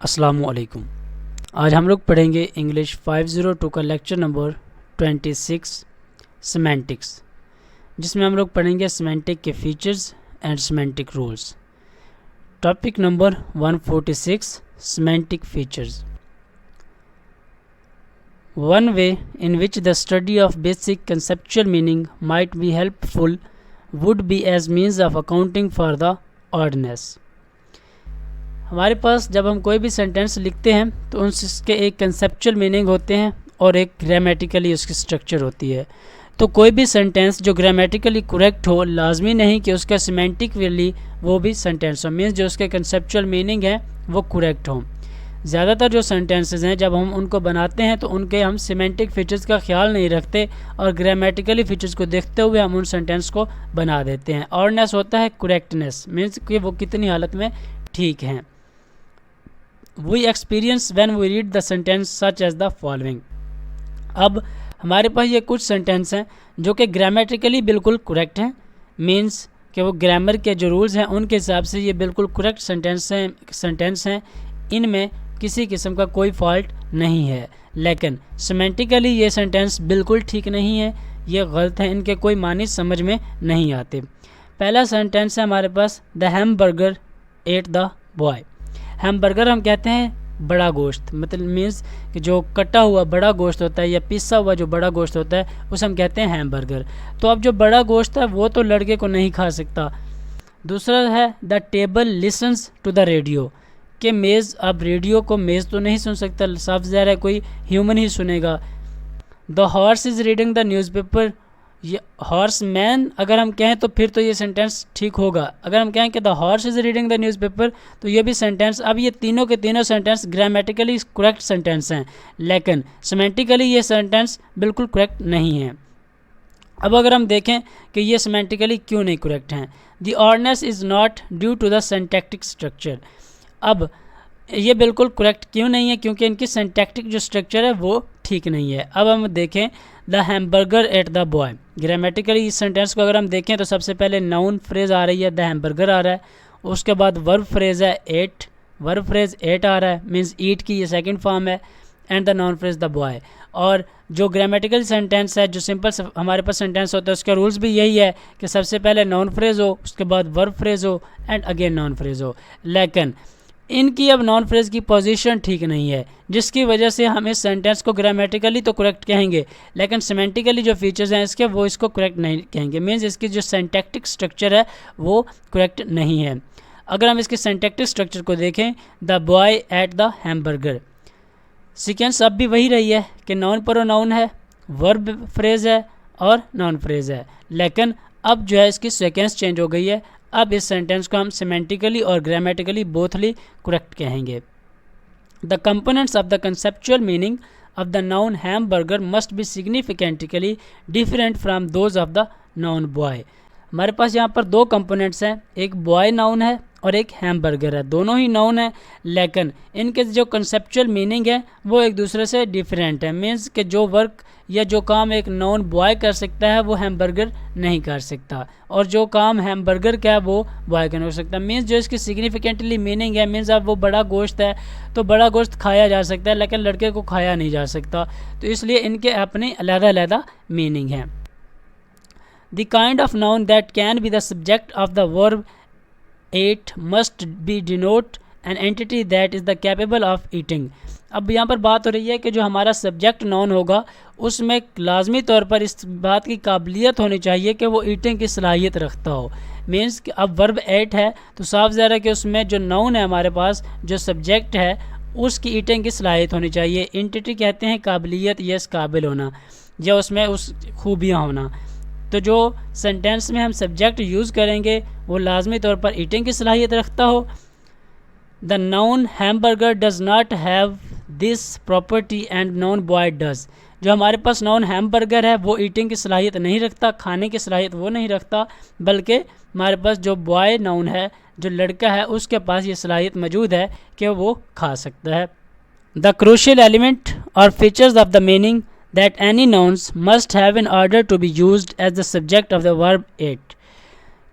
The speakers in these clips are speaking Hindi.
अस्सलामुअलैकुम। आज हम लोग पढ़ेंगे इंग्लिश 502 का लेक्चर नंबर 26 सिमेंटिक्स, जिसमें हम लोग पढ़ेंगे सिमेंटिक के features and semantic rules. Topic number 146 semantic features. One way in which the study of basic conceptual meaning might be helpful would be as means of accounting for the oddness. हमारे पास जब हम कोई भी सेंटेंस लिखते हैं तो उसके एक कंसेप्चुअल मीनिंग होते हैं और एक ग्रामेटिकली उसकी स्ट्रक्चर होती है। तो कोई भी सेंटेंस जो ग्रामेटिकली करेक्ट हो, लाजमी नहीं कि उसका सिमेंटिकली वो भी सेंटेंस हो, मीन्स जो उसके कंसेप्चुअल मीनिंग है वो करेक्ट हो। ज़्यादातर जो सेंटेंसेस हैं जब हम उनको बनाते हैं तो उनके हम सिमेंटिक फीचर्स का ख्याल नहीं रखते और ग्रामेटिकली फीचर्स को देखते हुए हम उन सेंटेंस को बना देते हैं। ऑर्डनेस होता है करेक्टनेस, मीन्स कि वो कितनी हालत में ठीक हैं। We experience when we read the sentence such as the following। अब हमारे पास ये कुछ सेंटेंस हैं जो कि ग्रामेटिकली बिल्कुल करेक्ट हैं, मीन्स कि वो ग्रामर के जो रूल्स हैं उनके हिसाब से ये बिल्कुल करेक्ट सेंटेंस हैं, इनमें किसी किस्म का कोई फॉल्ट नहीं है। लेकिन सिमेंटिकली ये सेंटेंस बिल्कुल ठीक नहीं है, ये गलत है, इनके कोई मानी समझ में नहीं आते। पहला सेंटेंस है हमारे पास, the hamburger ate the boy. Hamburger हम कहते हैं बड़ा गोश्त, मतलब मीन्स कि जो कटा हुआ बड़ा गोश्त होता है या पिसा हुआ जो बड़ा गोश्त होता है उसे हम कहते हैं हैमबर्गर। तो अब जो बड़ा गोश्त है वो तो लड़के को नहीं खा सकता। दूसरा है the table listens to the radio, कि मेज़, अब रेडियो को मेज़ तो नहीं सुन सकता, साफ ज़ाहिर है कोई ह्यूमन ही सुनेगा। The horse is reading the newspaper, ये हॉर्स मैन अगर हम कहें तो फिर तो ये सेंटेंस ठीक होगा। अगर हम कहें कि the horse is reading the newspaper तो ये भी सेंटेंस, अब ये तीनों के तीनों सेंटेंस ग्रामेटिकली करेक्ट सेंटेंस हैं, लेकिन सिमेंटिकली ये सेंटेंस बिल्कुल करेक्ट नहीं है। अब अगर हम देखें कि ये सिमेंटिकली क्यों नहीं करेक्ट हैं, the oddness is not due to the syntactic structure. अब ये बिल्कुल करेक्ट क्यों नहीं है, क्योंकि इनकी सिंटैक्टिक जो स्ट्रक्चर है वो ठीक नहीं है। अब हम देखें the hamburger ate the boy, grammatically इस सेंटेंस को अगर हम देखें तो सबसे पहले नाउन फ्रेज आ रही है, द हैमबर्गर आ रहा है, उसके बाद वर्ब फ्रेज है एट, वर्ब फ्रेज एट आ रहा है, मीन्स ईट की ये सेकंड फॉर्म है, and the noun phrase the boy. और जो ग्रामेटिकल सेंटेंस है, जो सिंपल हमारे पास सेंटेंस होता है, उसका रूल्स भी यही है कि सबसे पहले नाउन फ्रेज हो, उसके बाद वर्ब फ्रेज हो एंड अगेन नाउन फ्रेज हो। लेकिन इनकी अब नॉन फ्रेज की पोजीशन ठीक नहीं है, जिसकी वजह से हम इस सेंटेंस को ग्रामेटिकली तो करेक्ट कहेंगे लेकिन सिमेंटिकली जो फीचर्स हैं इसके वो इसको करेक्ट नहीं कहेंगे, मीन्स इसकी जो सिंटैक्टिक स्ट्रक्चर है वो करेक्ट नहीं है। अगर हम इसके सिंटैक्टिक स्ट्रक्चर को देखें, the boy at the hamburger, sequence अब भी वही रही है कि नाउन प्रोनाउन है, वर्ब फ्रेज है और नाउन फ्रेज है, लेकिन अब जो है इसकी सीक्वेंस चेंज हो गई है। अब इस सेंटेंस को हम सिमेंटिकली और ग्रामेटिकली बोथली करेक्ट कहेंगे। The components of the conceptual meaning of the noun hamburger must be significantically different from those of the noun boy. हमारे पास यहाँ पर दो कंपोनेंट्स हैं, एक बॉय नाउन है और एक हैमबर्गर है, दोनों ही नाउन है, लेकिन इनके जो कंसेप्चुअल मीनिंग है वो एक दूसरे से डिफरेंट है, मीन्स कि जो वर्क या जो काम एक नाउन बॉय कर सकता है वो हैमबर्गर नहीं कर सकता, और जो काम हैमबर्गर का है वो बॉय कर सकता है। मीन्स जो इसकी सिग्निफिकेंटली मीनिंग है, मीन्स अब वो बड़ा गोश्त है तो बड़ा गोश्त खाया जा सकता है लेकिन लड़के को खाया नहीं जा सकता, तो इसलिए इनके अपने अलग-अलग मीनिंग हैं। The kind of noun that can be the subject of the verb ate must be denote an entity that is the capable of eating। अब यहाँ पर बात हो रही है कि जो हमारा सब्जेक्ट नाउन होगा उसमें लाजमी तौर पर इस बात की काबिलियत होनी चाहिए कि वो ईटिंग की सलाहियत रखता हो। मीन्स कि अब वर्ब एट है तो साफ ज़ाहिर है कि उसमें जो नाउन है हमारे पास, जो सब्जेक्ट है, उसकी ईटिंग की सलाहियत होनी चाहिए। एंटिटी कहते हैं काबिलियत, यस काबिल होना या उसमें उस खूबियाँ होना। तो जो सेंटेंस में हम सब्जेक्ट यूज़ करेंगे वो लाजमी तौर पर ईटिंग की सलाहियत रखता हो। The noun hamburger does not have this property and noun boy does. जो हमारे पास नाउन हैमबर्गर है वो ईटिंग की सलाहियत नहीं रखता, खाने की सलाहियत वो नहीं रखता, बल्कि हमारे पास जो बॉय नाउन है, जो लड़का है, उसके पास ये सलाहियत मौजूद है कि वो खा सकता है। द क्रूशियल एलिमेंट और features of the meaning that any nouns must have in order to be used as the subject of the verb ate,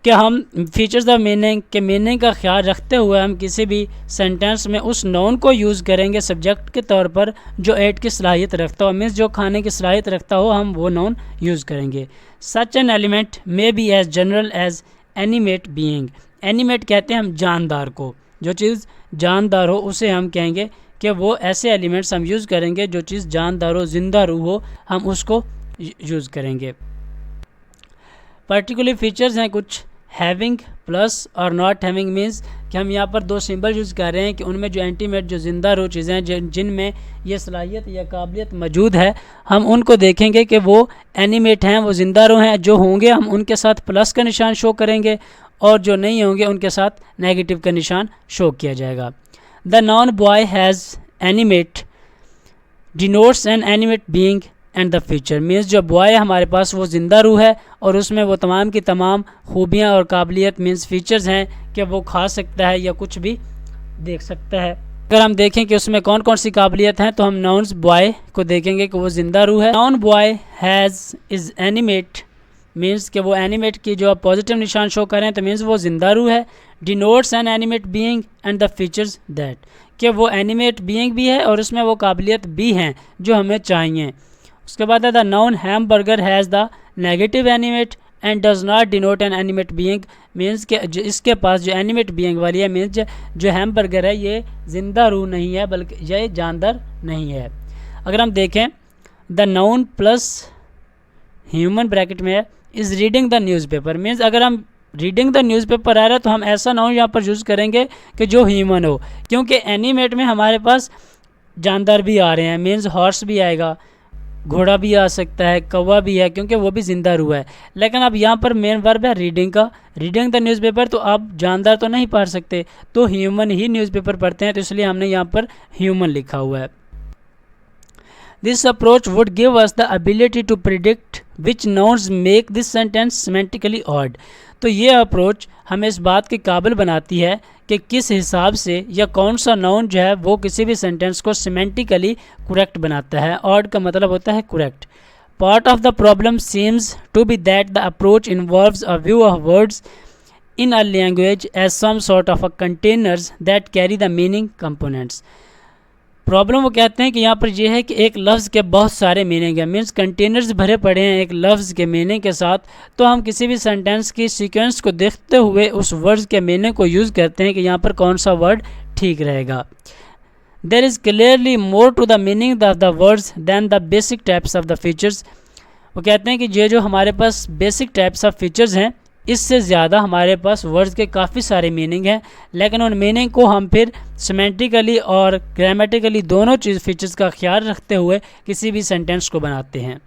कि हम फीचर्स ऑफ मीनिंग के मीनिंग का ख्याल रखते हुए हम किसी भी सेंटेंस में उस नाउन को यूज़ करेंगे सब्जेक्ट के तौर पर जो एट की सलाहियत रखता हो, मीन्स जो खाने की सलाहियत रखता हो, हम वो नाउन यूज़ करेंगे। Such an element may be as general as animate being. Animate कहते हैं हम जानदार को, जो चीज़ जानदार हो उसे हम कहेंगे कि वो ऐसे एलिमेंट्स हम यूज़ करेंगे जो चीज़ जानदार हो, जिंदा रूह हो, हम उसको यूज़ करेंगे। पर्टिकुलर फीचर्स हैं कुछ, हैविंग प्लस और नॉट हैविंग मीन्स कि हम यहाँ पर दो सिंबल यूज़ कर रहे हैं कि उनमें जो एंटीमेट जो ज़िंदा रूह चीज़ें हैं जिनमें ये सलाहियत या काबिलियत मौजूद है, हम उनको देखेंगे कि वो एनिमेट हैं, वो ज़िंदा रूह हैं। जो होंगे हम उनके साथ प्लस का निशान शो करेंगे और जो नहीं होंगे उनके साथ नेगेटिव का निशान शो किया जाएगा। The non boy has animate denotes N animate being and the feature means जो बॉय हमारे पास वो ज़िंदा रूह है और उसमें वो तमाम की तमाम खूबियाँ और काबिलियत मीन्स फीचर्स हैं कि वो खा सकता है या कुछ भी देख सकता है। अगर हम देखें कि उसमें कौन कौन सी काबिलियत हैं तो हम नाउन्स बॉय को देखेंगे कि वो ज़िंदा रूह है। Noun boy has is animate means कि वो एनिमेट की जो आप पॉजिटिव निशान शो करें तो मीन्स वो ज़िंदा रूह है। Denotes N animate being and the features that कि वो एनिमेट बीइंग भी है और उसमें वो काबिलियत भी हैं जो हमें चाहिए। उसके बाद है the noun hamburger has the negative animate and does not denote an animate being means के जो इसके पास जो एनिमेट बीइंग वाली है मीन्स जो हैमबर्गर है ये ज़िंदा रूह नहीं है बल्कि ये जानदार नहीं है। अगर हम देखें the noun plus human bracket में है is reading the newspaper means अगर हम रीडिंग द न्यूज़पेपर आ रहा है तो हम ऐसा नाउन यहाँ पर यूज़ करेंगे कि जो ह्यूमन हो, क्योंकि एनिमेट में हमारे पास जानदार भी आ रहे हैं मीन्स हॉर्स भी आएगा, घोड़ा भी आ सकता है, कौवा भी है क्योंकि वो भी ज़िंदा रूह है। लेकिन अब यहाँ पर मेन वर्ब है रीडिंग का, रीडिंग द न्यूज़पेपर, तो आप जानदार तो नहीं पढ़ सकते तो ह्यूमन ही न्यूज़पेपर पढ़ते हैं तो इसलिए हमने यहाँ पर ह्यूमन लिखा हुआ है। This approach would give us the ability to predict which nouns make this sentence semantically odd. तो ये अप्रोच हमें इस बात के काबिल बनाती है कि किस हिसाब से या कौन सा नाउन जो है वो किसी भी सेंटेंस को सिमेंटिकली करेक्ट बनाता है। ऑड का मतलब होता है correct. Part of the problem seems to be that the approach involves a view of words in a language as some sort of a containers that carry the meaning components। Problem वो कहते हैं कि यहाँ पर ये है कि एक लफ्ज़ के बहुत सारे मीनिंग है मीन्स कंटेनर्स भरे पड़े हैं एक लफ्ज़ के मीनिंग के साथ, तो हम किसी भी सेंटेंस की सीक्वेंस को देखते हुए उस वर्ड्स के मीनिंग को यूज़ करते हैं कि यहाँ पर कौन सा वर्ड ठीक रहेगा। There is clearly more to the meaning of the words than the basic types of the features. वो कहते हैं कि ये जो हमारे पास बेसिक टाइप्स ऑफ फीचर्स हैं इससे ज़्यादा हमारे पास वर्ड्स के काफ़ी सारे मीनिंग हैं, लेकिन उन मीनिंग को हम फिर सिमेंटिकली और ग्रामेटिकली दोनों चीज़ फीचर्स का ख्याल रखते हुए किसी भी सेंटेंस को बनाते हैं।